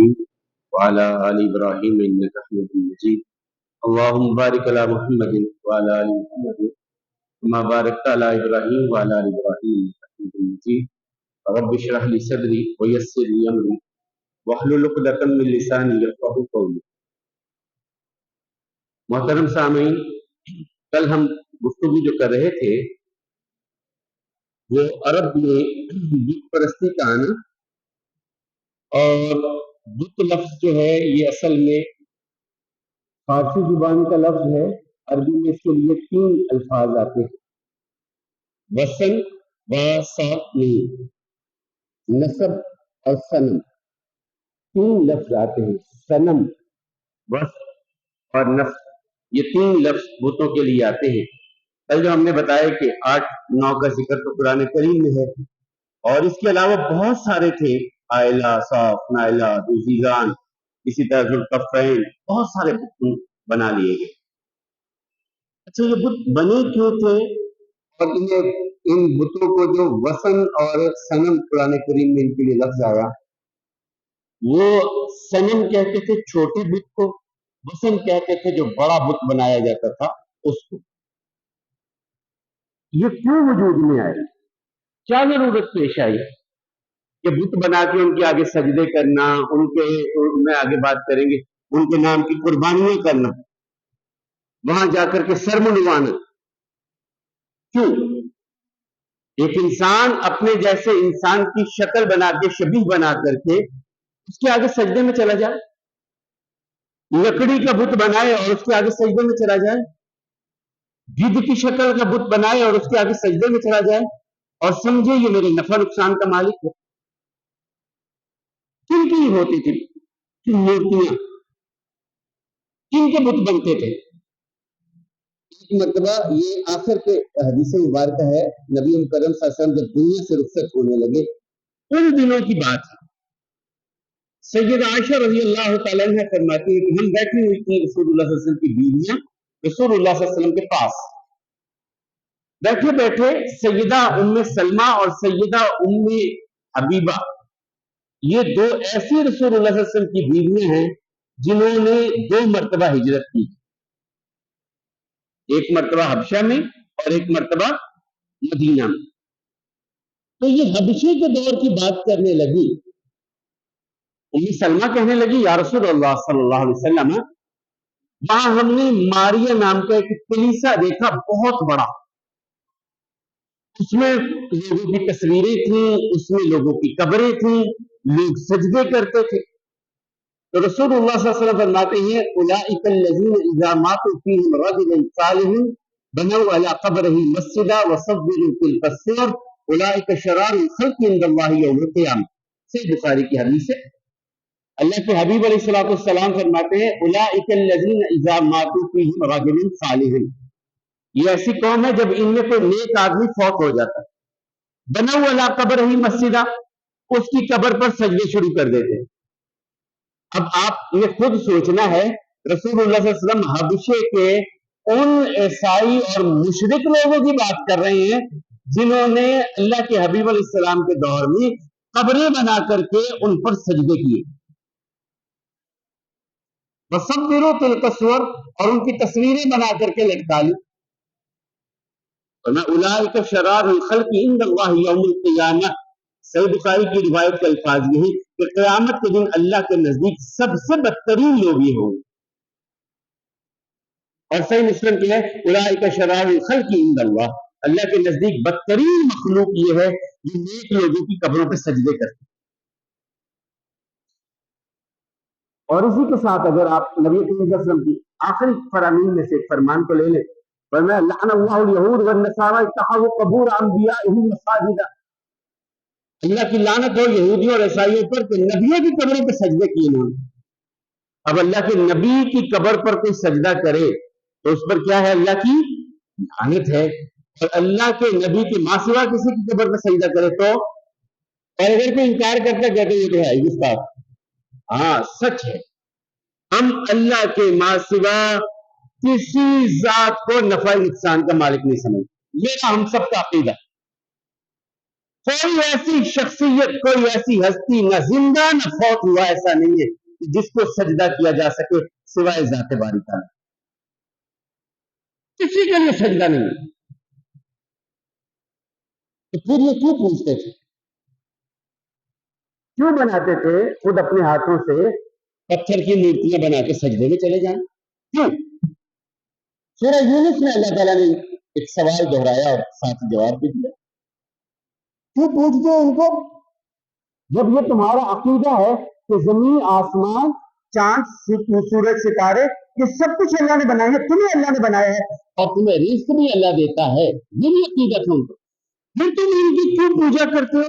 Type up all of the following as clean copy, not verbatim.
إبراهيم وعلى آل إبراهيم إنك حميد مجيد اللهم بارك على محمد وعلى آل محمد كما باركت على إبراهيم وعلى آل إبراهيم إنك حميد مجيد رب اشرح لي صدري ويسر لي أمري واحلل عقدة من لساني يفقهوا قولي. محترم سامعین، کل ہم گفتگو جو کر رہے تھے وہ عرب میں بت پرستی کا آنا، اور بت لفظ جو ہے یہ اصل میں فارسی زبان کا لفظ ہے. عربی میں اس کے لیے 3 الفاظ آتے ہیں: وثن و ساتنی، نسب اور صنم. 3 لفظ آتے ہیں: صنم، وثن اور نسب. یہ 3 لفظ بتوں کے لیے آتے ہیں. کل جو ہم نے بتایا کہ 8-9 کا ذکر تو قرآن کریم میں ہے، اور اس کے علاوہ بہت سارے تھے: آئلہ، صاف، نائلہ، دوزیزان، اسی طرح ذوالکفین، بہت سارے بت بنا لیے گئے. اچھا، یہ بت بنے کیوں تھے؟ اور ان بتوں کو جو وثن اور صنم قرآن کریم میں ان کے لیے لفظ آیا، وہ صنم کہتے تھے چھوٹے بت کو، وثن کہتے تھے جو بڑا بت بنایا جاتا تھا اس کو. یہ کیوں وجود میں آئے؟ کیا ضرورت پیش آئی کہ بت بنا کے ان کے آگے سجدے کرنا، ان میں آگے بات کریں گے، ان کے نام کی قربانیاں کرنا، وہاں جا کر کے سر منڈوانا؟ کیوں؟ ایک انسان اپنے جیسے انسان کی شکل بنا کے، شبیہ بنا کر کے اس کے آگے سجدے میں چلا جائے، لکڑی کا بت بنائے اور اس کے آگے سجدے میں چلا جائے، گدھ کی شکل کا بت بنائے اور اس کے آگے سجدے میں چلا جائے، اور سمجھے یہ میرے نفع نقصان کا مالک ہے. کن کی ہوتی تھی مورتیاں؟ کن کے بت بنتے تھے؟ ایک مرتبہ یہ آخر کے حدیث مبارکہ ہے، نبی مکرم صلی اللہ علیہ وسلم جب دنیا سے رخصت ہونے لگے ان دنوں کی بات ہے. سیدہ عائشہ رضی اللہ تعالیٰ عنہ فرماتی ہے کہ ہم بیٹھی ہوئی تھی رسول اللہ صلی اللہ علیہ وسلم کی بیویاں رسول اللہ صلی اللہ علیہ وسلم کے پاس. بیٹھے بیٹھے سیدہ ام سلمہ اور سیدہ ام حبیبہ، یہ 2 ایسی رسول اللہ صلی اللہ علیہ وسلم کی بیویاں ہیں جنہوں نے 2 مرتبہ ہجرت کی، ایک مرتبہ حبشہ میں اور ایک مرتبہ مدینہ میں. تو یہ حبشے کے دور کی بات کرنے لگی. ام سلمہ کہنے لگی یا رسول اللہ صلی اللہ علیہ وسلم، وہاں ہم نے ماریہ نام کا ایک کلیسا دیکھا، بہت بڑا. اس میں لوگوں کی تصویریں تھیں، اس میں لوگوں کی قبریں تھیں، لوگ سجدے کرتے تھے. تو رسول اللہ صلی اللہ علیہ وسلم فرماتے ہیں اولئک الذین اذا ماتوا فیہم رجل صالح بنوا علی قبرہ مسجدا وصوروا تلک الصور اولئک شرار الخلق عند اللہ یوم القیامہ. صحیح بخاری کی حدیث ہے. اللہ کے حبیب علیہ الصلوۃ والسلام فرماتے ہیں اولئک الذین اذا ماتوا فیہم رجل صالح، یہ ایسی قوم ہے جب ان میں کوئی نیک آدمی فوت ہو جاتا ہے، بنوا علی قبرہ مسجدا، اس کی قبر پر سجدے شروع کر دیتے ہیں. اب آپ نے خود سوچنا ہے، رسول اللہ صلی اللہ علیہ وسلم حبشے کے ان عیسائی اور مشرک لوگوں کی بات کر رہے ہیں جنہوں نے اللہ کے حبیب علیہ السلام کے دور میں قبریں بنا کر کے ان پر سجدے کیے، وصوروا تلک الصور، اور ان کی تصویریں بنا کر کے لٹکا لی. اولئک شرار الخلق عند اللہ یوم القیامہ. صحیح بخاری کی روایت کے الفاظ یہی کہ قیامت کے دن اللہ کے نزدیک سب سے بدترین لوگ یہ ہوں گے. اور صحیح مسلم کی ہے اولئک شرار الخلق عند اللہ، اللہ کے نزدیک بدترین مخلوق یہ ہے جو نیک لوگوں کی قبروں پہ سجدے کرتے. اور اسی کے ساتھ اگر آپ نبی کریم صلی اللہ علیہ وسلم کی آخری فرامین میں سے ایک فرمان کو لے لیں، فرمایا لعن اللہ الیہود والنصارى اتخذوا قبور انبیائهم مساجدا. اللہ کی لعنت ہو یہودیوں اور عیسائیوں پر کہ نبیوں کی قبروں پہ سجدے کیے انہوں نے. اب اللہ کے نبی کی قبر پر کوئی سجدہ کرے تو اس پر کیا ہے؟ اللہ کی لعنت ہے. اور اللہ کے نبی کے ماں سوا کسی کی قبر پر سجدہ کرے تو، اور اگر کوئی انکار کرتا کہتے یہ تو ہے گستاخ. ہاں سچ ہے، ہم اللہ کے ماں سوا کسی ذات کو نفع نقصان کا مالک نہیں سمجھتے. میرا ہم سب کا عقیدہ. کوئی ایسی شخصیت، کوئی ایسی ہستی نہ زندہ نہ فوت ہوا ایسا نہیں ہے جس کو سجدہ کیا جا سکے سوائے ذات باری تعالیٰ. کسی کے لیے سجدہ نہیں ہے. تو پھر یہ کیوں پوچھتے تھے، کیوں بناتے تھے خود اپنے ہاتھوں سے پتھر کی مورتیاں بنا کے سجدے میں چلے جائیں؟ کیوں؟ سورہ یونس میں اللہ تعالیٰ نے ایک سوال دہرایا اور ساتھ جواب بھی دیا. کیوں پوچھتے ہیں ان کو؟ جب یہ تمہارا عقیدہ ہے کہ زمین، آسمان، چاند، سورج، ستارے، یہ سب کچھ اللہ نے بنائے ہیں، تمہیں اللہ نے بنایا ہے اور تمہیں رزق بھی اللہ دیتا ہے، یہ بھی عقیدہ تم کو، پھر تم ان کی کیوں پوجا کرتے ہو؟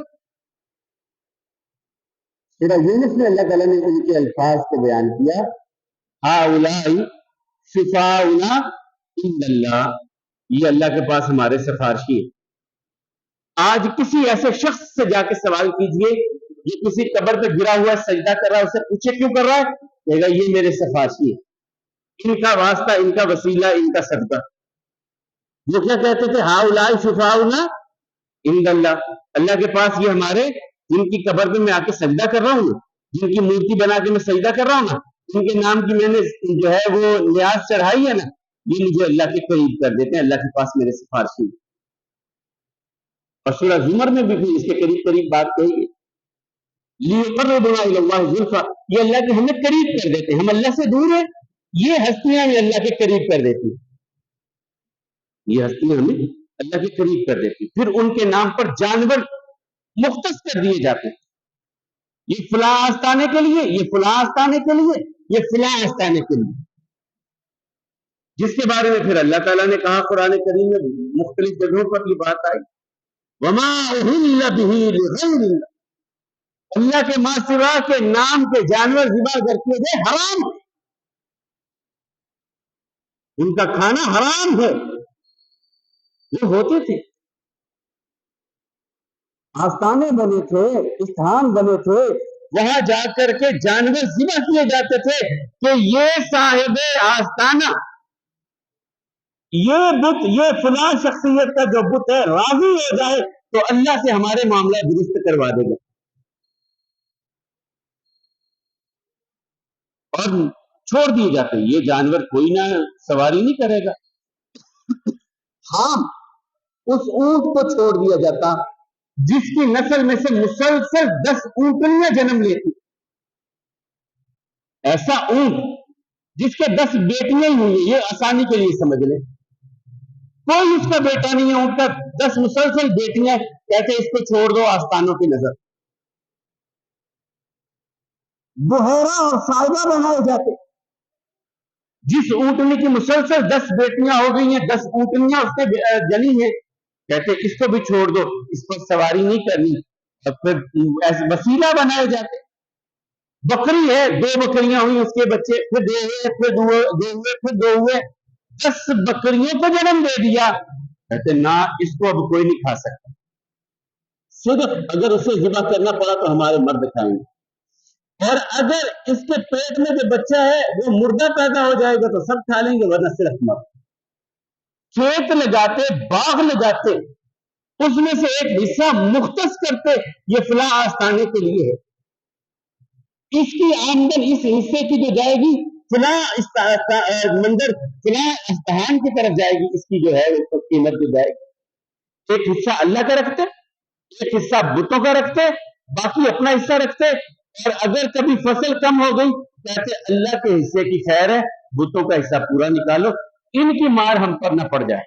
سورہ یونس میں اللہ تعالیٰ نے ان کے الفاظ کو بیان کیا، ہؤلاء شفاؤنا عند اللہ، یہ اللہ کے پاس ہمارے سفارشی ہیں. آج کسی ایسے شخص سے جا کے سوال کیجئے جو کسی قبر پہ گرا ہوا سجدہ کر رہا ہے، اسے پوچھے کیوں کر رہا ہے، کہے گا یہ میرے سفارشی ہیں، ان کا واسطہ، ان کا وسیلہ، ان کا صدقہ. وہ کیا کہتے تھے، ہؤلاء شفاؤنا عند اللہ، اللہ کے پاس یہ ہمارے، جن کی قبر پہ میں آ کے سجدہ کر رہا ہوں، جن کی مورتی بنا کے میں سجدہ کر رہا ہوں نا، ان کے نام کی میں نے جو ہے وہ نیاز چڑھائی ہے نا، یہ مجھے اللہ کے قریب کر دیتے ہیں، اللہ کے پاس میرے سفارشی ہیں. اور سورہ زمر میں بھی اس کے قریب قریب بات کہی ہے، لِيُقَرِّبُنَا إِلَى اللَّهِ زُلْفَىٰ، یہ اللہ کے ہمیں قریب کر دیتے ہیں، ہم اللہ سے دور ہیں، یہ ہستیاں ہمیں اللہ کے قریب کر دیتی ہیں، یہ ہستیاں ہمیں اللہ کے قریب کر دیتی ہیں. پھر ان کے نام پر جانور مختص کر دیے جاتے ہیں، یہ فلاں آستانے کے لیے، یہ فلاں آستانے کے لیے، یہ فلاں آستانے کے لیے، جس کے بارے میں پھر اللہ تعالیٰ نے کہا قرآن کریم میں مختلف جگہوں پر یہ بات آئی، وَمَا أُهِلَّ بِهِ لِغَيْرِ اللَّهِ، اللہ کے ماں سوا کے نام کے جانور ذبح کر کے گئے حرام، ان کا کھانا حرام ہے. وہ ہوتے تھے، آستانے بنے تھے، استھان بنے تھے، وہاں جا کر کے جانور ذبح کیے جاتے تھے کہ یہ صاحب آستانہ، یہ بت، یہ فلاں شخصیت کا جو بت ہے راضی ہو جائے تو اللہ سے ہمارے معاملہ درست کروا دے گا. اور چھوڑ دیے جاتے، یہ جانور کوئی نہ سواری نہیں کرے گا. ہاں، اس اونٹ کو چھوڑ دیا جاتا جس کی نسل میں سے مسلسل 10 اونٹنیاں جنم لیتی، ایسا اونٹ جس کے 10 بیٹیاں ہی ہوئی، یہ آسانی کے لیے سمجھ لیں، کوئی اس کا بیٹا نہیں ہے، اونٹ کا 10 مسلسل بیٹیاں، کہتے اس کو چھوڑ دو آستانوں کی نظر. بحیرہ اور صاحبہ بنائے جاتے، جس اونٹنی کی مسلسل 10 بیٹیاں ہو گئی ہیں، 10 اونٹنیاں اس کے جنی ہیں، کہتے اس کو بھی چھوڑ دو، اس پر سواری نہیں کرنی. پھر ایسے وسیلہ بنائے جاتے، بکری ہے، 2 بکریاں ہوئی، اس کے بچے، پھر 2 ہوئے، پھر 2 ہوئے، پھر 2 ہوئے، 10 بکریوں کو جنم دے دیا، کہتے نہ اس کو اب کوئی نہیں کھا سکتا، صرف اگر اسے ذبح کرنا پڑا تو ہمارے مرد کھائیں گے، اور اگر اس کے پیٹ میں جو بچہ ہے وہ مردہ پیدا ہو جائے گا تو سب کھا لیں گے، ورنہ صرف مرد. کھیت لگاتے، باغ لگاتے، اس میں سے ایک حصہ مختص کرتے، یہ فلاں آستانے کے لیے ہے، اس کی آمدن اس حصے کی جو جائے گی فلاں منظر، فلاں استحان کی طرف جائے گی، اس کی جو ہے قیمت جو جائے گی. ایک حصہ اللہ کا رکھتے، ایک حصہ بتوں کا رکھتے، باقی اپنا حصہ رکھتے، اور اگر کبھی فصل کم ہو گئی کہتے اللہ کے حصے کی خیر ہے، بتوں کا حصہ پورا نکالو، ان کی مار ہم پر نہ پڑ جائے،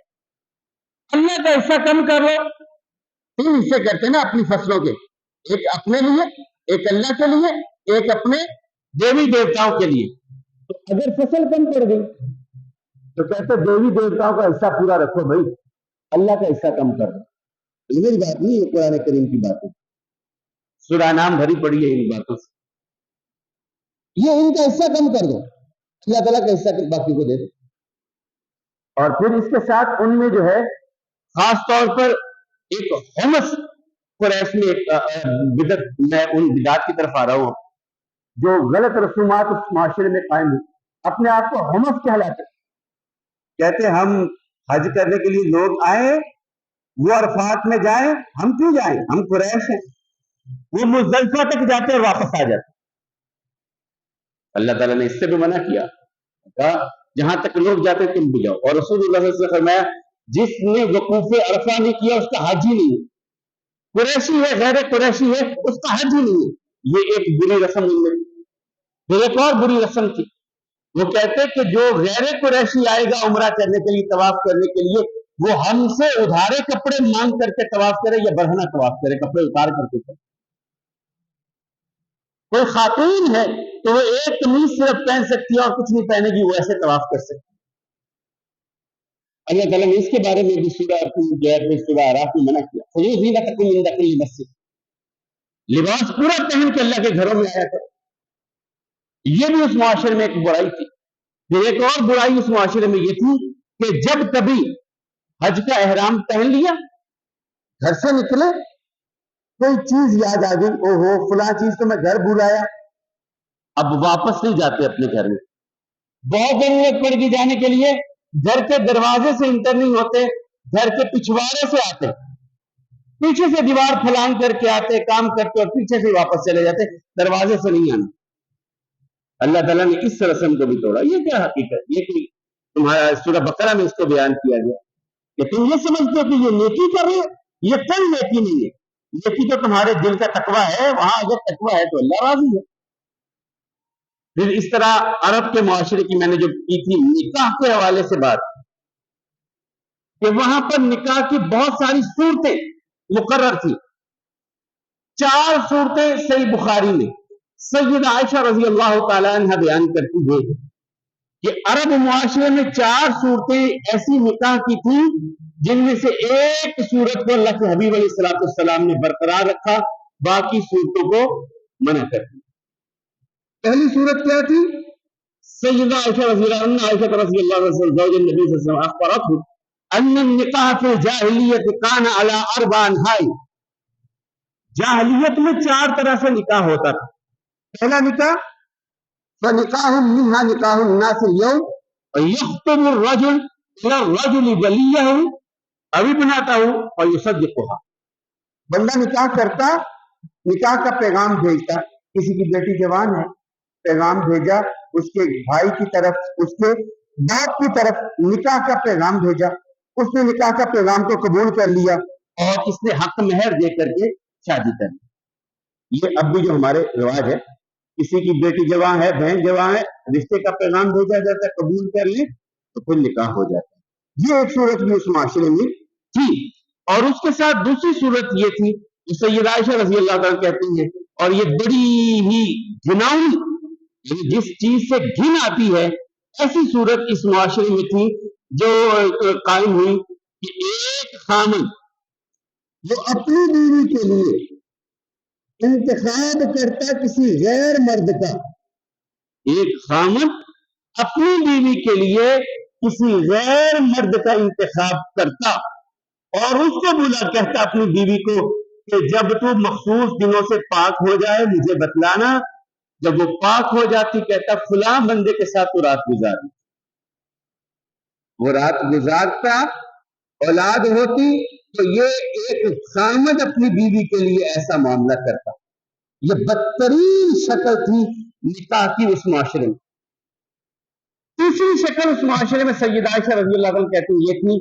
اللہ کا حصہ کم کر لو. 3 حصے کرتے نا اپنی فصلوں کے، ایک اپنے لیے، ایک اللہ کے لیے، ایک اپنے دیوی دیوتاؤں کے لیے. تو اگر فصل کم پڑ گئی تو کہتے دیوی دیوتاؤں کا حصہ پورا رکھو بھائی، اللہ کا حصہ کم کر دو. یہ میری بات نہیں، یہ قرآن کریم کی بات ہے، سورہ نام بھری پڑی ہے ان باتوں سے. یہ ان کا حصہ کم کر دو، اللہ تعالیٰ کا حصہ باقی کو دے دو. اور پھر اس کے ساتھ ان میں جو ہے خاص طور پر ایک حمس قریش میں ایک بدعت، میں ان بدعات کی طرف آ رہا ہوں جو غلط رسومات اس معاشرے میں قائم ہوئی، اپنے آپ کو حمس کہلاتے، کہتے ہم حج کرنے کے لیے لوگ آئے وہ عرفات میں جائیں، ہم کیوں جائیں؟ ہم قریش ہیں. وہ مزدلفہ تک جاتے اور واپس آ جاتے. اللہ تعالیٰ نے اس سے بھی منع کیا، کہا جہاں تک لوگ جاتے تم بھی جاؤ. اور رسول اللہ صلی اللہ علیہ وسلم نے فرمایا جس نے وقوف عرفہ نہیں کیا اس کا حج ہی نہیں ہے. قریشی ہے، غیر قریشی ہے، اس کا حج ہی نہیں ہے. یہ ایک بری رسم ان میں. پھر ایک اور بری رسم تھی، وہ کہتے کہ جو غیر قریشی آئے گا عمرہ کرنے کے لیے، طواف کرنے کے لیے، وہ ہم سے ادھارے کپڑے مانگ کر کے طواف کرے یا برہنہ طواف کرے، کپڑے اتار کر کے کرے. کوئی خاتون ہے تو وہ ایک قمیص صرف پہن سکتی ہے اور کچھ نہیں پہنے گی، وہ ایسے طواف کر سکتی. اللہ تعالیٰ نے اس کے بارے میں بھی سورہ اعراف میں منع کیا. خذوا زینتکم عند کل مسجد، لباس پورا پہن کے اللہ کے گھروں میں آیا کرو. یہ بھی اس معاشرے میں ایک برائی تھی. پھر ایک اور برائی اس معاشرے میں یہ تھی کہ جب کبھی حج کا احرام پہن لیا، گھر سے نکلے، کوئی چیز یاد آ گئی، او ہو فلاں چیز تو میں گھر بھولایا، اب واپس نہیں جاتے اپنے گھر میں. بہت ضرورت پڑ گئی جانے کے لیے، گھر کے دروازے سے انٹر نہیں ہوتے، گھر کے پچھواڑے سے آتے، پیچھے سے دیوار پھلانگ کر کے آتے، کام کرتے اور پیچھے سے واپس چلے جاتے، دروازے سے نہیں آنا. اللہ تعالیٰ نے اس رسم کو بھی توڑا. یہ کیا حقیقت؟ یہ کہ تمہارا سورہ بقرہ میں اس کو بیان کیا گیا کہ تم یہ سمجھتے ہو کہ یہ نیکی کر رہے ہو، یہ کوئی نیکی نہیں ہے. نیکی تو تمہارے دل کا تقویٰ ہے، وہاں اگر تقویٰ ہے تو اللہ راضی ہے. پھر اس طرح عرب کے معاشرے کی میں نے جو کی تھی نکاح کے حوالے سے بات، کہ وہاں پر نکاح کی بہت ساری صورتیں مقرر تھی. 4 صورتیں صحیح بخاری میں سیدہ عائشہ رضی اللہ تعالیٰ عنہ بیان کرتی ہے کہ عرب معاشرے میں 4 صورتیں ایسی نکاح کی تھی جن میں سے ایک صورت کو اللہ کے حبیب علیہ السلام نے برقرار رکھا، باقی صورتوں کو منع کر دیا. پہلی صورت کیا تھی؟ سیدہ عائشہ رضی اللہ عنہ، عائشہ رضی اللہ عنہ زوج النبی صلی اللہ علیہ وسلم اخبرته ان النکاح فی الجاہلیت کان علی 4 انحاء. جاہلیت میں 4 طرح سے نکاح ہوتا تھا. پہلا نکاح فنکاح منها نکاح الناس اليوم ويخطب الرجل الى الرجل وليه او ابنته ويصدقها. بندہ نکاح کرتا، نکاح کا پیغام بھیجتا. کسی کی بیٹی جوان ہے، پیغام بھیجا اس کے بھائی کی طرف، اس کے باپ کی طرف نکاح کا پیغام بھیجا، اس نے نکاح کا پیغام کو قبول کر لیا اور اس نے حق مہر دے کر کے شادی کر لی. یہ اب بھی جو ہمارے رواج ہے، کسی کی بیٹی جوان ہے، بہن جوان ہے، رشتے کا پیغام بھیجا جاتا ہے، قبول کر لیں تو پھر نکاح ہو جاتا ہے. یہ ایک صورت بھی اس معاشرے میں تھی. اور اس کے ساتھ دوسری صورت یہ تھی جو سیدہ عائشہ رضی اللہ تعالیٰ کہتی ہیں، اور یہ بڑی ہی گھناؤنی، جس چیز سے گھن آتی ہے، ایسی صورت اس معاشرے میں تھی جو قائم ہوئی کہ ایک خامن وہ اپنی بیوی کے لیے انتخاب کرتا کسی غیر مرد کا. ایک خامن اپنی بیوی کے لیے کسی غیر مرد کا انتخاب کرتا اور اس کو بلا کہتا اپنی بیوی کو کہ جب تو مخصوص دنوں سے پاک ہو جائے مجھے بتلانا. جب وہ پاک ہو جاتی کہتا فلاں بندے کے ساتھ تو رات گزار. وہ رات گزارتا، اولاد ہوتی تو یہ ایک خامد اپنی بیوی کے لیے ایسا معاملہ کرتا. یہ بدترین شکل تھی نکاح کی اس معاشرے میں. تیسری شکل اس معاشرے میں سیدہ عائشہ رضی اللہ عنہ کہتی ہیں یہ تھی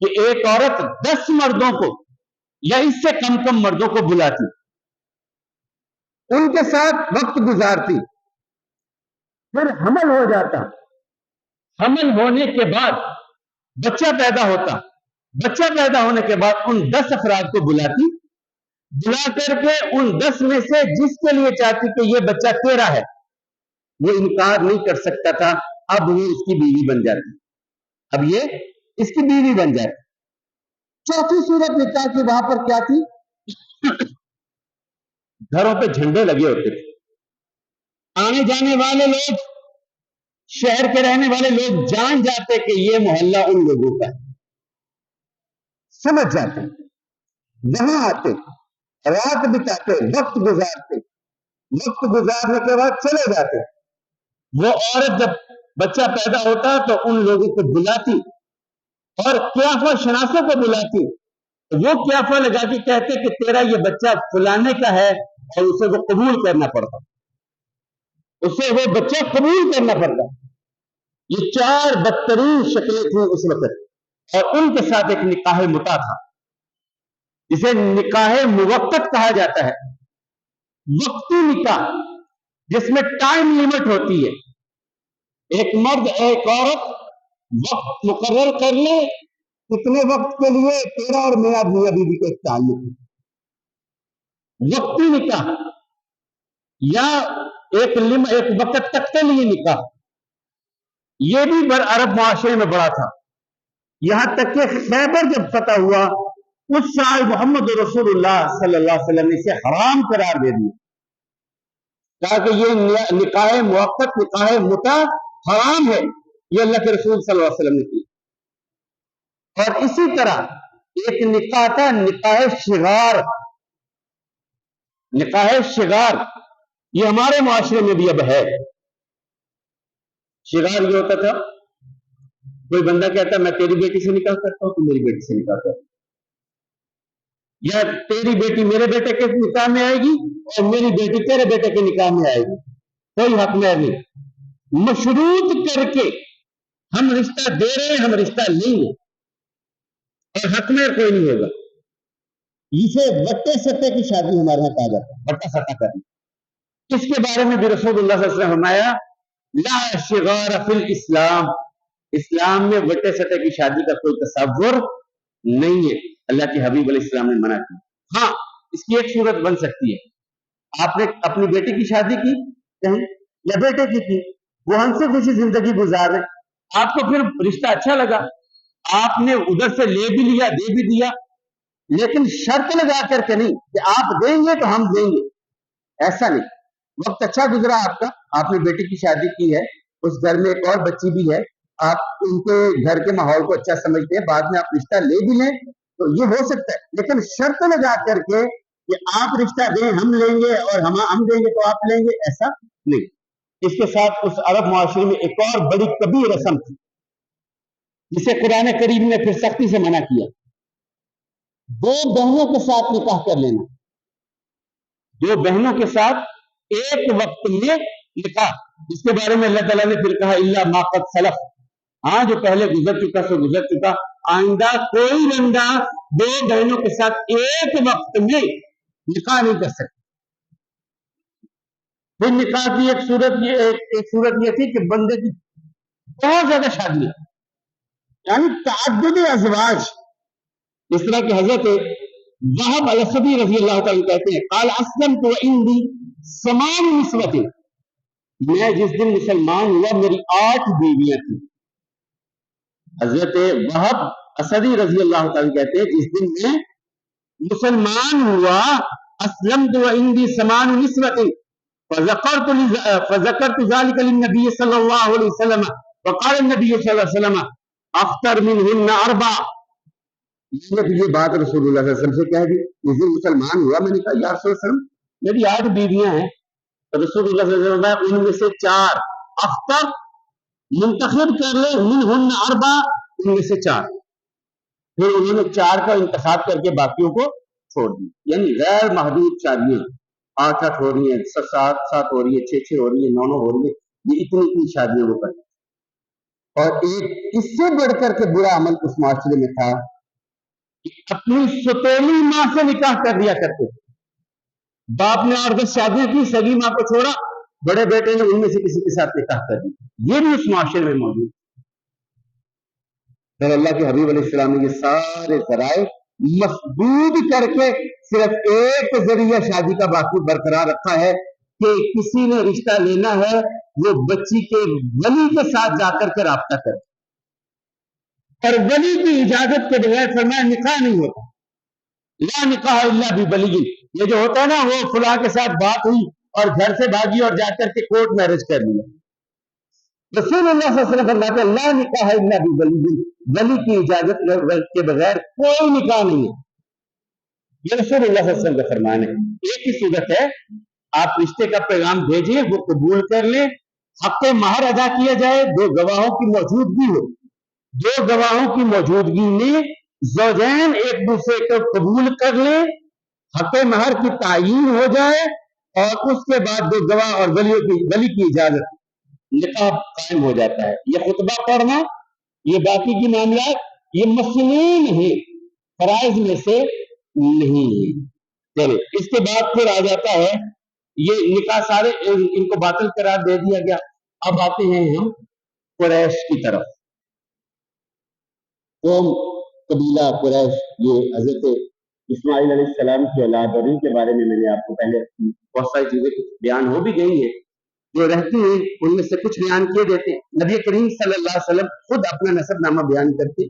کہ ایک عورت 10 مردوں کو یا اس سے کم مردوں کو بلاتی، ان کے ساتھ وقت گزارتی، پھر حمل ہو جاتا، حمل ہونے کے بعد بچہ پیدا ہوتا، بچہ پیدا ہونے کے بعد ان 10 افراد کو بلاتی، بلا کر کے ان 10 میں سے جس کے لیے چاہتی کہ یہ بچہ تیرا ہے، وہ انکار نہیں کر سکتا تھا. اب یہ اس کی بیوی بن جاتی، اب یہ اس کی بیوی بن جاتی. چوتھی صورت نکاح کی وہاں پر کیا تھی؟ گھروں پہ جھنڈے لگے ہوتے تھے، آنے جانے والے لوگ، شہر کے رہنے والے لوگ جان جاتے کہ یہ محلہ ان لوگوں کا ہے، سمجھ جاتے، وہاں آتے، رات بتاتے، وقت گزارتے، وقت گزارنے کے بعد چلے جاتے. وہ عورت جب بچہ پیدا ہوتا تو ان لوگوں کو بلاتی اور قیافہ شناسوں کو بلاتی تو وہ قیافہ لگا کے کہتے کہ تیرا یہ بچہ فلانے کا ہے اور اسے وہ قبول کرنا پڑتا، اسے وہ بچہ قبول کرنا پڑتا۔ یہ 4 بدترین شکلیں تھیں اس وقت، اور ان کے ساتھ ایک نکاح متا تھا جسے نکاح موقت کہا جاتا ہے، وقتی نکاح جس میں ٹائم لیمٹ ہوتی ہے، ایک مرد ایک عورت وقت مقرر کر لے اتنے وقت کے لیے تیرا اور میرا میاں بیوی کا ایک تعلق ہے، وقتی نکاح یا ایک وقت تک کے لیے نکاح، یہ بھی عرب معاشرے میں بڑا تھا، یہاں تک کہ خیبر جب فتح ہوا اس سال محمد رسول اللہ صلی اللہ علیہ وسلم نے اسے حرام قرار دے دیا، کہا کہ یہ نکاح موقت نکاح متا حرام ہے، یہ اللہ کے رسول صلی اللہ علیہ وسلم نے کی۔ اور اسی طرح ایک نکاح تھا نکاح شغار، نکاح شغار یہ ہمارے معاشرے میں بھی اب ہے۔ شغار یہ ہوتا تھا کوئی بندہ کہتا میں تیری بیٹی سے نکاح کرتا ہوں، تو میری بیٹی سے نکاح کرتا ہوں، یا تیری بیٹی میرے بیٹے کے نکاح میں آئے گی اور میری بیٹی تیرے بیٹے کے نکاح میں آئے گی، کوئی حق میں نہیں، مشروط کر کے ہم رشتہ دے رہے ہیں، ہم رشتہ لیں گے اور حق میں کوئی نہیں ہوگا۔ اسے وٹے سٹے کی شادی ہمارے یہاں کہا جاتا ہے، وٹا سٹا کرنا۔ اس کے بارے میں بھی رسول اللہ صلی اللہ علیہ وسلم نے فرمایا لا شغار فی الاسلام، اسلام میں وٹے سٹے کی شادی کا کوئی تصور نہیں ہے، اللہ کے حبیب علیہ السلام نے منع کیا۔ ہاں اس کی ایک صورت بن سکتی ہے، آپ نے اپنی بیٹی کی شادی کی کہیں یا بیٹے کی وہ ہم سے خوشی زندگی گزار رہے، آپ کو پھر رشتہ اچھا لگا، آپ نے ادھر سے لے بھی لیا دے بھی دیا، لیکن شرط لگا کر کے نہیں کہ آپ دیں گے تو ہم دیں گے، ایسا نہیں۔ وقت اچھا گزرا آپ کا، آپ نے بیٹی کی شادی کی ہے، اس گھر میں ایک اور بچی بھی ہے، آپ ان کے گھر کے ماحول کو اچھا سمجھتے ہیں، بعد میں آپ رشتہ لے بھی لیں تو یہ ہو سکتا ہے، لیکن شرط لگا کر کے کہ آپ رشتہ دیں ہم لیں گے اور ہم دیں گے تو آپ لیں گے، ایسا نہیں۔ اس کے ساتھ اس عرب معاشرے میں ایک اور بڑی کبیر رسم تھی جسے قرآن کریم نے پھر سختی سے منع کیا، 2 بہنوں کے ساتھ نکاح کر لینا، 2 بہنوں کے ساتھ ایک وقت میں نکاح، اس کے بارے میں اللہ تعالیٰ نے پھر کہا الا ما قد سلف، ہاں جو پہلے گزر چکا سو گزر چکا، آئندہ کوئی بندہ 2 بہنوں کے ساتھ ایک وقت میں نکاح نہیں کر سکتا۔ پھر نکاح کی ایک صورت یہ تھی کہ بندے کی بہت زیادہ شادیاں، یعنی تعدد ازواج، اس طرح کہ حضرت وہب الاسدی رضی اللہ تعالیٰ کہتے ہیں قال اسلمت وعندی 8 نسوۃ، میں جس دن مسلمان ہوا میری 8 بیویاں تھیں۔ حضرت وہب اسدی رضی اللہ تعالیٰ کہتے ہیں جس دن میں مسلمان ہوا اسلمت وعندی 8 نسوۃ فذكرت ذلك للنبي صلى الله عليه وسلم وقال النبي صلى الله عليه وسلم اختر منهن 4، میں نے یہ بات رسول اللہ صلی اللہ علیہ وسلم سے کہہ دی، جس دن مسلمان ہوا میں نے کہا یا رسول اللہ صلی اللہ علیہ وسلم میری 8 بیویاں ہیں، تو رسول اللہ صلی اللہ علیہ وسلم ان میں سے 4 اختر منتخب کر لے، منہن 4 ان میں سے 4، پھر انہوں نے 4 کا انتخاب کر کے باقیوں کو چھوڑ دی، یعنی غیر محدود شادیاں 8 ہو رہی ہیں، 7 ہو رہی ہیں، 6 ہو رہی ہیں، 9 ہو رہی ہیں، یہ اتنی شادیوں کو کرتے۔ اور ایک اس سے بڑھ کر کے برا عمل اس معاشرے میں تھا کہ اپنی ستولی ماں سے نکاح کر دیا کرتے تھے، باپ نے 8-10 شادی کی، سگی ماں کو چھوڑا، بڑے بیٹے نے ان میں سے کسی کے ساتھ نکاح کر دی، یہ بھی اس معاشرے میں موجود ہے۔ پھر اللہ کے حبیب علیہ السلام نے یہ سارے ذرائع مسدود کر کے صرف ایک ذریعہ شادی کا باقی برقرار رکھا ہے کہ کسی نے رشتہ لینا ہے وہ بچی کے ولی کے ساتھ جا کر کے رابطہ کرے، اور ولی کی اجازت کے بغیر فرمایا نکاح نہیں ہوتا، لا نکاح الا بولی، یہ جو ہوتا ہے نا وہ فلاں کے ساتھ بات ہوئی اور گھر سے بھاگی اور جا کر کے کورٹ میرج کر لیا، رسول اللہ صلی اللہ علیہ وسلم فرماتے ہیں لا نکاح الا بولی، ولی کی اجازت کے بغیر کوئی نکاح نہیں ہے، یہ رسول اللہ صلی اللہ علیہ وسلم کا فرمان ہے۔ ایک ہی صورت ہے، آپ رشتے کا پیغام بھیجیں، وہ قبول کر لیں، حق مہر ادا کیا جائے، 2 گواہوں کی موجودگی ہو، 2 گواہوں کی موجودگی میں زوجین ایک دوسرے کو قبول کر لیں، حق مہر کی تعین ہو جائے، اور اس کے بعد جو گواہ اور ولی کی اجازت، نکاح قائم ہو جاتا ہے۔ یہ خطبہ پڑھنا، یہ باقی کی معاملات، یہ مسنون ہیں، فرائض میں سے نہیں ہے۔ چلے اس کے بعد پھر آ جاتا ہے یہ نکاح سارے ان کو باطل قرار دے دیا گیا۔ اب آتے ہیں ہم قریش کی طرف۔ قوم قبیلہ قریش، یہ حضرت اسماعیل علیہ السلام کی اولاد، اور ان کے بارے میں نے آپ کو پہلے بہت ساری چیزیں بیان ہو بھی گئی ہیں، جو رہتی ہیں ان میں سے کچھ بیان کیے دیتے ہیں۔ نبی کریم صلی اللہ علیہ وسلم خود اپنا نسب نامہ بیان کرتے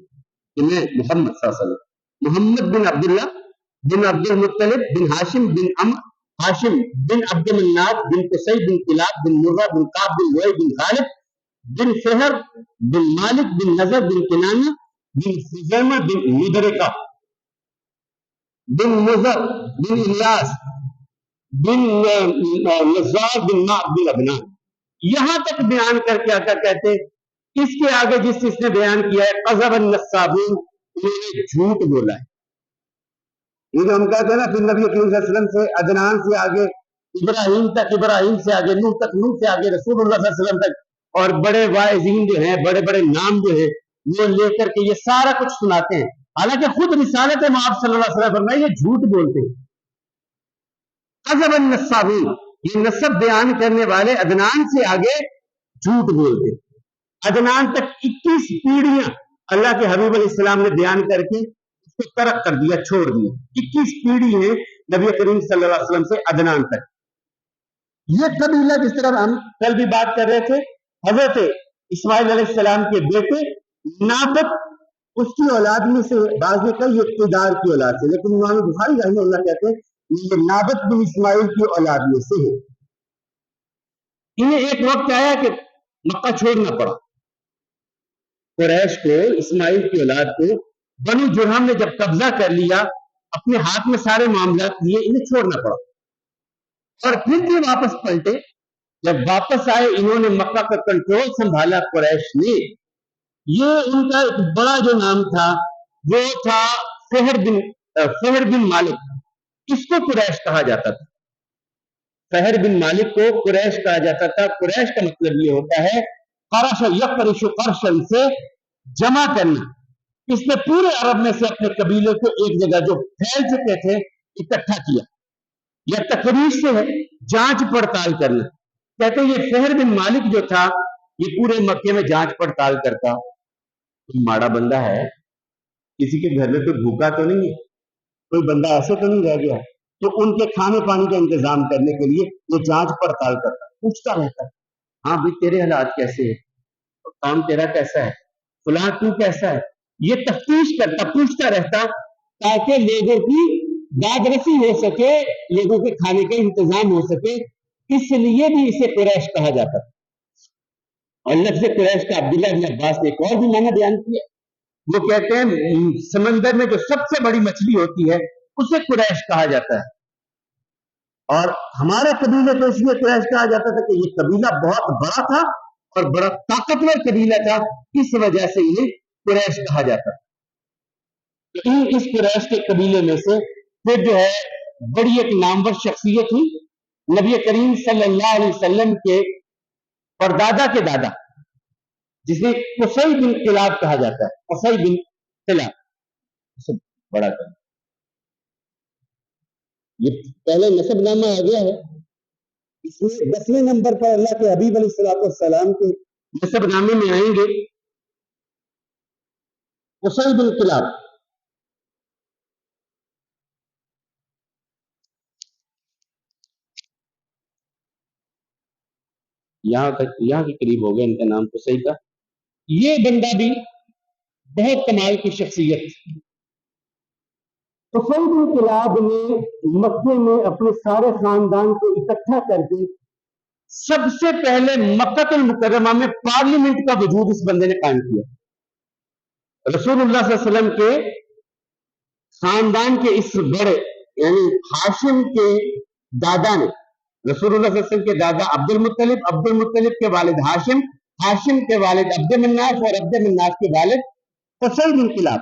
کہ میں محمد صلی اللہ علیہ وسلم، محمد بن عبداللہ بن عبد المطلب بن ہاشم بن ہاشم بن عبد مناف بن قصی بن کلاب بن مرہ بن کعب بن لؤی بن غالب بن فہر بن مالک بن نضر بن کنانہ بن خزیمہ بن مدرکہ بن نضر بن الیاس بن نزار بن ماء بن لبنان، یہاں تک بیان کر کے آقا کہتے اس کے آگے جس نے بیان کیا ہے قذب النصابون، انہوں نے جھوٹ بولا ہے۔ یہ جو ہم کہتے ہیں نا پھر نبی کریم صلی اللہ علیہ وسلم سے عدنان سے آگے ابراہیم تک، ابراہیم سے آگے نوح تک، نوح سے آگے رسول اللہ صلی اللہ علیہ وسلم تک، اور بڑے واعظین جو ہیں، بڑے بڑے نام جو ہیں وہ لے کر کے یہ سارا کچھ سناتے ہیں، حالانکہ خود رسالت مآب صلی اللہ علیہ وسلم فرمائے یہ جھوٹ بولتے ہیں۔ قذب النصابون، یہ نسب بیان کرنے والے عدنان سے آگے جھوٹ بولتے ہیں۔ عدنان تک 21 پیڑھیاں اللہ کے حبیب علیہ السلام نے بیان کر کے اس کو ترک کر دیا، چھوڑ دیا۔ 21 پیڑھی ہیں نبی کریم صلی اللہ علیہ وسلم سے عدنان تک۔ یہ قبیلہ جس طرح ہم کل بھی بات کر رہے تھے، حضرت اسماعیل علیہ السلام کے بیٹے نابت اس کی اولاد میں سے، بعض نے کہا یہ اقتدار کی اولاد سے، لیکن امام بخاری رحمہ اللہ کہتے ہیں یہ نابت بن اسماعیل کی اولاد میں سے ہے۔ انہیں ایک وقت آیا کہ مکہ چھوڑنا پڑا قریش کو، اسماعیل کی اولاد کو بنو جرہم نے جب قبضہ کر لیا، اپنے ہاتھ میں سارے معاملات لیے، انہیں چھوڑنا پڑا، اور پھر بھی واپس پلٹے۔ جب واپس آئے انہوں نے مکہ کا کنٹرول سنبھالا قریش نے۔ یہ ان کا ایک بڑا جو نام تھا وہ تھا فہر بن مالک، اس کو قریش کہا جاتا تھا۔ فہر بن مالک کو قریش کہا جاتا تھا۔ قریش کا مطلب یہ ہوتا ہے قرش یقرش قرشن سے جمع کرنا۔ اس نے پورے عرب میں سے اپنے قبیلے کو ایک جگہ جو پھیل چکے تھے اکٹھا کیا، یا تقریش سے ہے جانچ پڑتال کرنا۔ کہتے یہ فہر بن مالک جو تھا یہ پورے مکے میں جانچ پڑتال کرتا، ماڑا بندہ ہے، کسی کے گھر میں کوئی بھوکا تو نہیں ہے، کوئی بندہ ایسے تو نہیں رہ گیا، تو ان کے کھانے پانی کا انتظام کرنے کے لیے وہ جانچ پڑتال کرتا، پوچھتا رہتا ہاں بھائی تیرے حالات کیسے ہیں، کام تیرا کیسا ہے، فلاں تو کیسا ہے، یہ تفتیش کرتا، پوچھتا رہتا تاکہ لوگوں کی داد رسی ہو سکے، لوگوں کے کھانے کا انتظام ہو سکے۔ اس لیے بھی اسے قریش کہا جاتا تھا۔ اور لفظ قریش کا عبداللہ بن عباس نے ایک اور بھی معنی بیان کیا، وہ کہتے ہیں سمندر میں جو سب سے بڑی مچھلی ہوتی ہے اسے قریش کہا جاتا ہے، اور ہمارے قبیلے کو اس لیے قریش کہا جاتا تھا کہ یہ قبیلہ بہت بڑا تھا اور بڑا طاقتور قبیلہ تھا، اس وجہ سے انہیں قریش کہا جاتا تھا۔ اس قریش کے قبیلے میں سے پھر جو ہے بڑی ایک نامور شخصیت ہوئی، نبی کریم صلی اللہ علیہ وسلم کے پردادا کے دادا، جسے قصی بن کلاب کہا جاتا ہے، قصی بن کلاب سب بڑا تھا۔ یہ پہلے نسب نامہ آ گیا ہے، اس میں 10ویں نمبر پر اللہ کے حبیب علیہ السلام کے نسب نامے میں آئیں گے قصی بن کلاب۔ یہاں کے قریب ہو گیا ان کا نام قصی کا۔ یہ بندہ بھی بہت کمال کی شخصیت۔ قصی بن کلاب نے مکے میں اپنے سارے خاندان کو اکٹھا کر کے سب سے پہلے مکہ المکرمہ میں پارلیمنٹ کا وجود اس بندے نے قائم کیا۔ رسول اللہ صلی اللہ علیہ وسلم کے خاندان کے اس بڑے یعنی ہاشم کے دادا نے، رسول اللہ صلی اللہ علیہ وسلم کے دادا عبد المطلب، عبد المطلب کے والد ہاشم، ہاشم کے والد عبد مناف، اور عبد مناف کے والد قصی بن کلاب،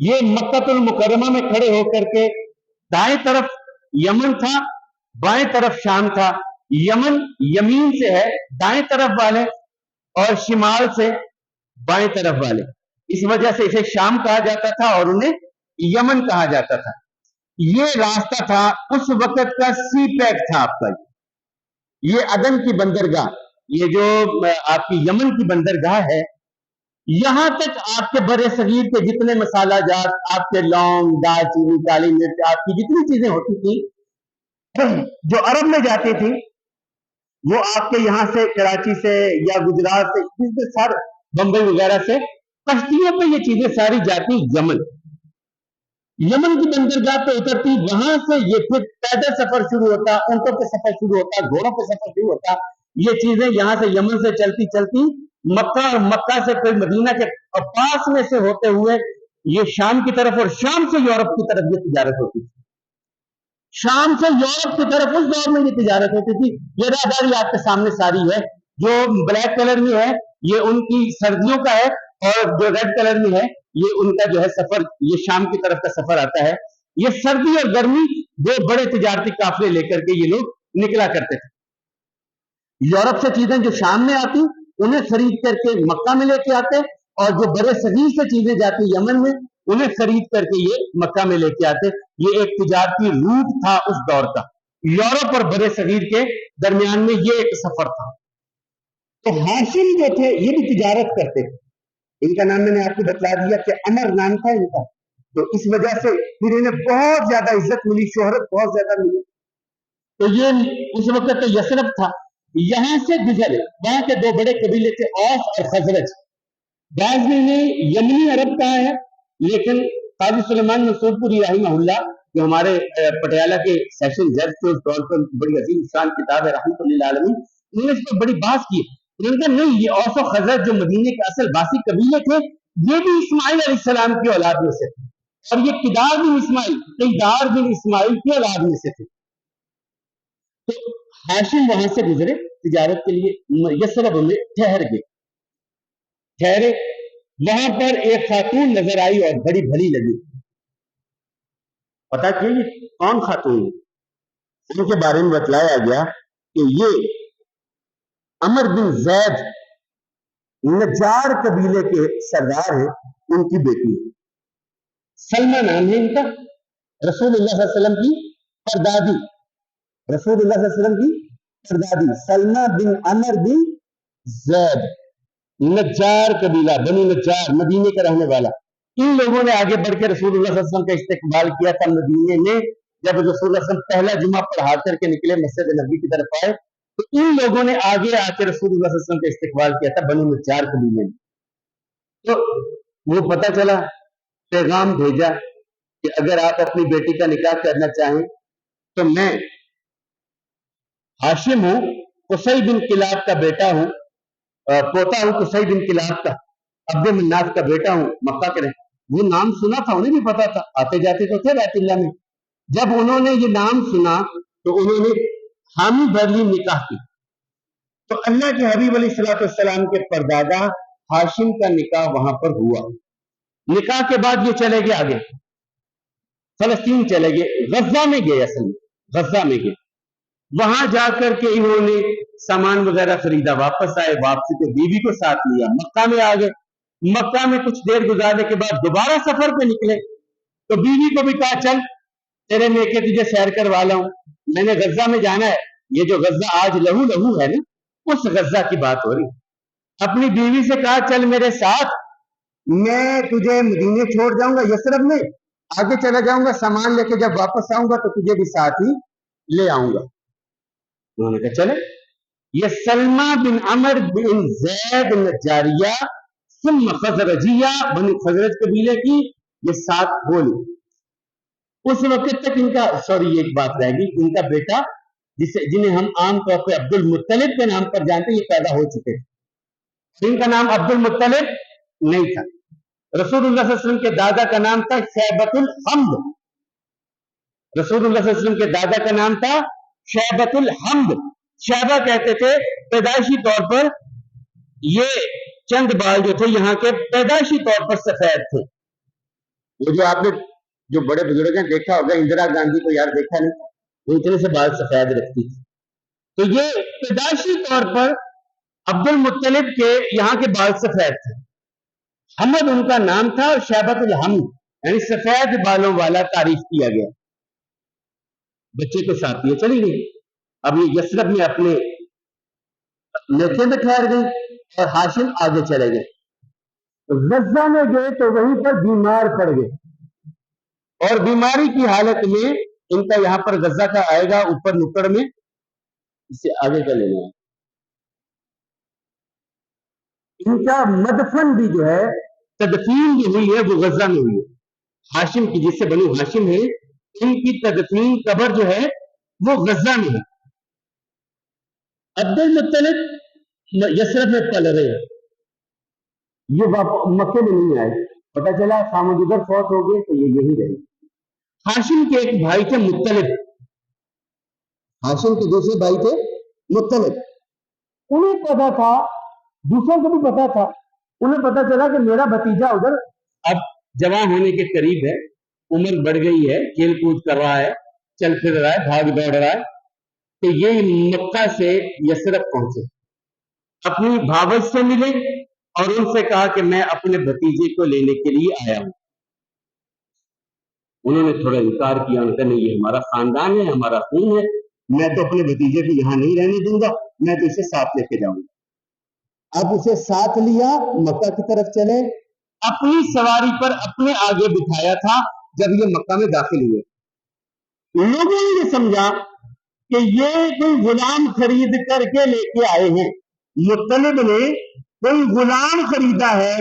یہ مکہ المکرمہ میں کھڑے ہو کر کے دائیں طرف یمن تھا، بائیں طرف شام تھا. یمن یمین سے ہے دائیں طرف والے اور شمال سے بائیں طرف والے، اس وجہ سے اسے شام کہا جاتا تھا اور انہیں یمن کہا جاتا تھا. یہ راستہ تھا اس وقت کا سی پیک تھا آپ کا. یہ عدن کی بندرگاہ، یہ جو آپ کی یمن کی بندرگاہ ہے، یہاں تک آپ کے برے صغیر کے جتنے مسالہ جات، آپ کے لونگ، دال چینی، کالی مرچ، آپ کی جتنی چیزیں ہوتی تھی جو عرب میں جاتی تھی، وہ آپ کے یہاں سے کراچی سے یا گجرات سے سارے بمبئی وغیرہ سے کشتیوں پہ یہ چیزیں ساری جاتی یمن. یمن کی بندرگاہ پہ اترتی، وہاں سے یہ پھر پیدل سفر شروع ہوتا، اونٹوں پہ سفر شروع ہوتا، گھوڑوں پہ سفر شروع ہوتا. یہ چیزیں یہاں سے یمن سے چلتی چلتی مکہ اور مکہ سے پھر مدینہ کے پاس میں سے ہوتے ہوئے یہ شام کی طرف اور شام سے یورپ کی طرف یہ تجارت ہوتی تھی. شام سے یورپ کی طرف اس دور میں یہ تجارت ہوتی تھی. یہ راہداری آپ کے سامنے ساری ہے، جو بلیک کلر میں ہے یہ ان کی سردیوں کا ہے، اور جو ریڈ کلر میں ہے یہ ان کا جو ہے سفر، یہ شام کی طرف کا سفر آتا ہے. یہ سردی اور گرمی دو بڑے تجارتی قافلے لے کر کے یہ لوگ نکلا کرتے تھے. یورپ سے چیزیں جو شام میں آتی انہیں خرید کر کے مکہ میں لے کے آتے، اور جو برے صغیر سے چیزیں جاتی یمن میں انہیں خرید کر کے یہ مکہ میں لے کے آتے. یہ ایک تجارتی روٹ تھا اس دور کا، یورپ اور برے صغیر کے درمیان میں یہ ایک سفر تھا. تو ہاشم جو تھے یہ بھی تجارت کرتے تھے. ان کا نام میں نے آپ کو بتلا دیا کہ عمر نام تھا ان کا، تو اس وجہ سے پھر انہیں بہت زیادہ عزت ملی، شہرت بہت زیادہ ملی. تو یہ اس وقت تو یثرب تھا. یہاں سے گزرے، وہاں کے دو بڑے قبیلے تھے اوس اور خزرج. بعض نے یمنی عرب کہا ہے، لیکن قاضی سلیمان منصور پوری رحمہ اللہ جو ہمارے پٹیالہ کے سیشن جج تھے اس دور پر، بڑی عظیم شان کتاب ہے رحمۃ اللہ علیہ، انہوں نے اس پر بڑی بحث کی. انہوں نے کہا نہیں، یہ اوس و خزرج جو مدینے کے اصل باسی قبیلے تھے یہ بھی اسماعیل علیہ السلام کی اولاد میں سے تھے، اور یہ کدار بن اسماعیل، کیدار بن اسماعیل کی اولاد میں سے تھے. تو ہاشم وہاں سے گزرے تجارت کے لیے، یثرب میں ٹھہرے. وہاں پر ایک خاتون نظر آئی اور بڑی بھلی لگی. پتا کہ یہ کون خاتون ہے؟ ان کے بارے میں بتلایا گیا کہ یہ عمر بن زید نجار قبیلے کے سردار ہیں، ان کی بیٹی ہے. سلمہ نام ہے ان کا، رسول اللہ صلی اللہ علیہ وسلم کی پردادی، رسول اللہ صلی اللہ علیہ وسلم کی پردادی سلمہ بن عمر بن زید، نجار قبیلہ، بنی نجار، مدینے کا رہنے والا. ان لوگوں نے آگے بڑھ کے رسول اللہ صلی اللہ علیہ وسلم کا استقبال کیا تھا مدینے میں. جب رسول اللہ صلی اللہ علیہ وسلم پہلا جمعہ پڑھا کر کے نکلے مسجد نبوی کی طرف آئے، تو ان لوگوں نے آگے آ کے رسول اللہ صلی اللہ علیہ وسلم کا استقبال کیا تھا بنی نجار قبیلے میں. تو وہ پتہ چلا، پیغام بھیجا کہ اگر آپ اپنی بیٹی کا نکاح کرنا چاہیں تو میں ہاشم ہوں، قصی بن کلاب کا بیٹا ہوں، پوتا ہوں قصی بن کلاب کا، عبد مناف کا بیٹا ہوں. مکہ کے وہ نام سنا تھا، انہیں بھی پتا تھا، آتے جاتے تو تھے بیت اللہ میں. جب انہوں نے یہ نام سنا تو انہوں نے حامی بھرلی نکاح کی. تو اللہ کے حبیب علیہ الصلوۃ والسلام کے پردادا ہاشم کا نکاح وہاں پر ہوا. نکاح کے بعد یہ چلے گئے آگے فلسطین چلے گئے، غزہ میں گئے، اصل میں غزہ میں گئے. وہاں جا کر کے انہوں نے سامان وغیرہ خریدا، واپس آئے، واپسی کو بیوی کو ساتھ لیا، مکہ میں آ گئے. مکہ میں کچھ دیر گزارنے کے بعد دوبارہ سفر پہ نکلے تو بیوی کو بھی کہا چل تیرے میکے تجھے سیر کروا لاؤں، میں نے غزہ میں جانا ہے. یہ جو غزہ آج لہو لہو ہے نا، اس غزہ کی بات ہو رہی. اپنی بیوی سے کہا چل میرے ساتھ، میں تجھے مدینے چھوڑ جاؤں گا، یثرب میں آگے چلا جاؤں گا، سامان لے کے جب واپس آؤں گا تو تجھے بھی ساتھ ہی لے آؤں گا. انہوں نے کہا چلے. یہ سلمہ بن عمر بن زید نجاریہ ثم خزرجیہ، بنی خزرج قبیلے کی یہ 7 بولی. اس وقت تک ان کا ایک بات رہ گئی، ان کا بیٹا جنہیں ہم عام طور پہ عبد المطلب کے نام پر جانتے، یہ پیدا ہو چکے تھے. ان کا نام عبد المطلب نہیں تھا. رسول اللہ صلی اللہ علیہ وسلم کے دادا کا نام تھا شیبۃ الحمد. رسول اللہ صلی اللہ علیہ وسلم کے دادا کا نام تھا شیبۃ الحمد. شیبہ کہتے تھے پیدائشی طور پر یہ چند بال جو تھے یہاں کے پیدائشی طور پر سفید تھے. وہ جو آپ نے جو بڑے بزرگ ہیں دیکھا ہوگا, اندرا گاندھی کو یار دیکھا نہیں, وہ اتنے سے بال سفید رکھتی تھی. تو یہ پیدائشی طور پر عبد المطلب کے یہاں کے بال سفید تھے. حمد ان کا نام تھا اور شیبت الحمد یعنی سفید بالوں والا تعریف کیا گیا. بچے کے ساتھ یہ چلی گئی. اب یہ یثرب میں اپنے نیچے میں ٹھہر گئی اور ہاشم آگے چلے گئے. غزہ میں گئے تو وہیں پر بیمار پڑ گئے, اور بیماری کی حالت میں ان کا یہاں پر غزہ کا آئے گا اوپر نکڑ میں, اسے آگے کا لینا ہے. ان کا مدفن بھی جو ہے, تدفین بھی ہوئی ہے وہ غزہ میں ہوئی ہے. ہاشم کی جس سے بنو ہاشم ہے, ان کی تدفین قبر جو ہے وہ غزہ میں ہے. عبد المطلب یثرب میں پل رہے ہیں, یہ مکے میں نہیں آئے. پتا چلا خامد ادھر فوت ہو گئے تو یہ یہی رہے. ہاشم کے ایک بھائی تھے مطلب, ہاشم کے دوسرے بھائی تھے مطلب. انہیں پتا تھا, دوسروں کو بھی پتا تھا, انہیں پتا چلا کہ میرا بھتیجا ادھر اب جوان ہونے کے قریب ہے, عمر بڑھ گئی ہے, کھیل کود کر رہا ہے, چل پھر رہا ہے, بھاگ دوڑ رہا ہے. تو یہ مکہ سے یثرب پہنچے, اپنی بھاوج سے ملے اور ان سے کہا کہ میں اپنے بھتیجے کو لینے کے لیے آیا ہوں. انہوں نے تھوڑا انکار کیا, ان کا نہیں, یہ ہمارا خاندان ہے, ہمارا خون ہے, میں تو اپنے بھتیجے کو یہاں نہیں رہنے دوں گا, میں تو اسے ساتھ لے کے جاؤں گا. اب اسے ساتھ لیا, مکہ کی طرف چلے, اپنی سواری پر اپنے آگے بٹھایا تھا. جب یہ مکہ میں داخل ہوئے, لوگوں نے یہ سمجھا کہ یہ کوئی غلام خرید کر کے لے کے آئے ہیں. مطلب نے کوئی غلام خریدا ہے,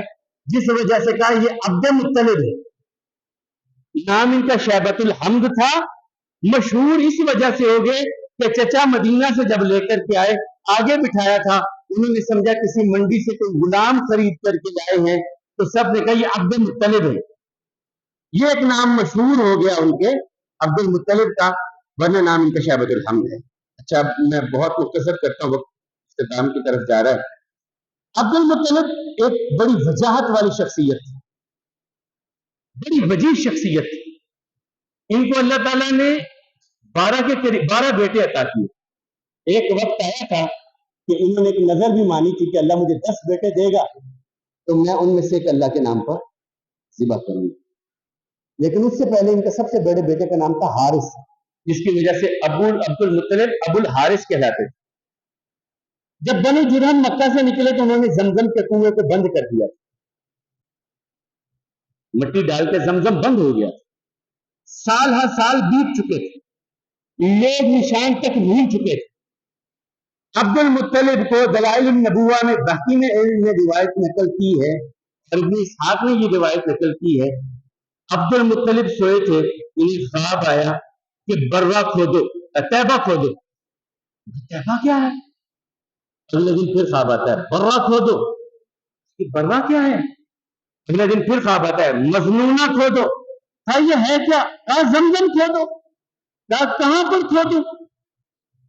جس وجہ سے کہا یہ عبد مطلب ہے. نام ان کا شیبت الحمد تھا. مشہور اس وجہ سے ہو گئے کہ چچا مدینہ سے جب لے کر کے آئے, آگے بٹھایا تھا, انہوں نے سمجھا کسی منڈی سے کوئی غلام خرید کر کے لائے ہیں, تو سب نے کہا یہ عبد المطلب ہے. یہ ایک نام مشہور ہو گیا ان کے عبد المطلب کا, ورنہ نام ان کا شیبت الحمد ہے. اچھا میں بہت مختصر کرتا ہوں, وقت اختتام کی طرف جا رہا ہے. عبد المطلب ایک بڑی وجاہت والی شخصیت تھی, بڑی وجیح شخصیت تھی. ان کو اللہ تعالیٰ نے 12 بیٹے عطا کیے. ایک وقت آیا تھا کہ انہوں نے ایک نظر بھی مانی تھی کہ اللہ مجھے 10 بیٹے دے گا تو میں ان میں سے ایک اللہ کے نام پر ذبح کروں گا. لیکن اس سے پہلے ان کا سب سے بڑے بیٹے کا نام تھا حارث, جس کی وجہ سے عبد المطلب ابو الحارث کہلاتے تھے. جب بنو جرہم مکہ سے نکلے تو انہوں نے زمزم کے کنویں کو بند کر دیا, مٹی ڈال کے زمزم بند ہو گیا. سال ہر سال بیت چکے تھے, لوگ نشان تک بھول چکے تھے. عبد المطلب کو دلائل النبوہ میں بحقی نے روایت نقل کی ہے, اور ابن اسحاق نے یہ روایت نقل کی ہے. عبد المطلب سوئے تھے, انہیں خواب آیا کہ برہ کھودو, طیبہ کھودو. طیبہ کیا ہے؟ اگلے دن پھر خواب آتا ہے برہ کھودو. برہ کیا ہے؟ اگلے دن پھر خواب آتا ہے مظنونہ کھودو. یہ ہے کیا؟ کہا زمزم کھودو. کہاں پر کھودو؟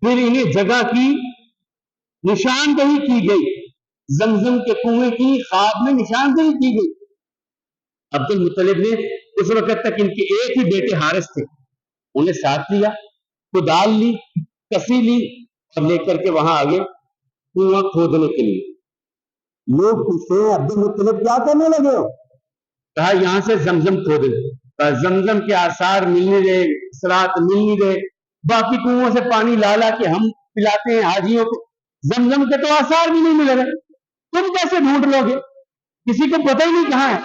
پھر انہیں جگہ کی نشاندہی کی گئی, زمزم کے کنویں کی خواب میں نشاندہی کی گئی. عبد المطلب نے اس وقت تک ان کے ایک ہی بیٹے حارث تھے, انہیں ساتھ لیا, کدال لی, کسی لی, اور لے کر کے وہاں آگے کنواں کھودنے کے لیے. لوگ پوچھتے ہیں عبد المطلب کیا کرنے لگے ہو؟ کہا یہاں سے زمزم کھودے. زمزم کے آثار مل نہیں رہے, اثرات مل نہیں رہے, باقی کنووں سے پانی لا لا کے ہم پلاتے ہیں حاجیوں کو, زمزم کے تو آثار بھی نہیں مل رہے, تم کیسے ڈھونڈ لو گے؟ کسی کو پتہ ہی نہیں کہاں ہے.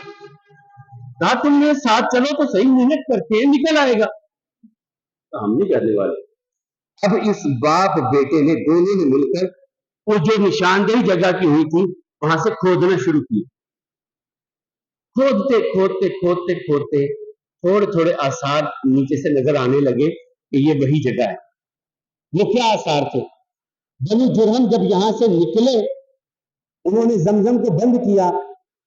کہا تم نے ساتھ چلو تو صحیح, محنت کر کے نکل آئے گا. تو ہم نہیں کرنے والے. اب اس باپ بیٹے نے دونوں نے مل کر وہ جو نشاندہی جگہ کی ہوئی تھی وہاں سے کھودنا شروع کی. کھودتے کھودتے کھودتے کھودتے تھوڑے تھوڑے آثار نیچے سے نظر آنے لگے کہ یہ وہی جگہ ہے. وہ کیا آثار تھے؟ بنو جرہم جب یہاں سے نکلے, انہوں نے زمزم کو بند کیا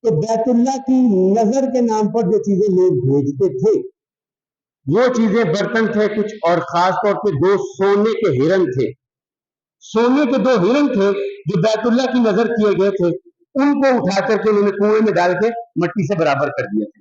تو بیت اللہ کی نظر کے نام پر جو چیزیں لوگ بھیجتے تھے وہ چیزیں برتن تھے کچھ, اور خاص طور پہ 2 سونے کے ہرن تھے. سونے کے 2 ہرن تھے جو بیت اللہ کی نظر کیے گئے تھے, ان کو اٹھا کر کے انہوں نے کنویں میں ڈال کے مٹی سے برابر کر دیا تھا.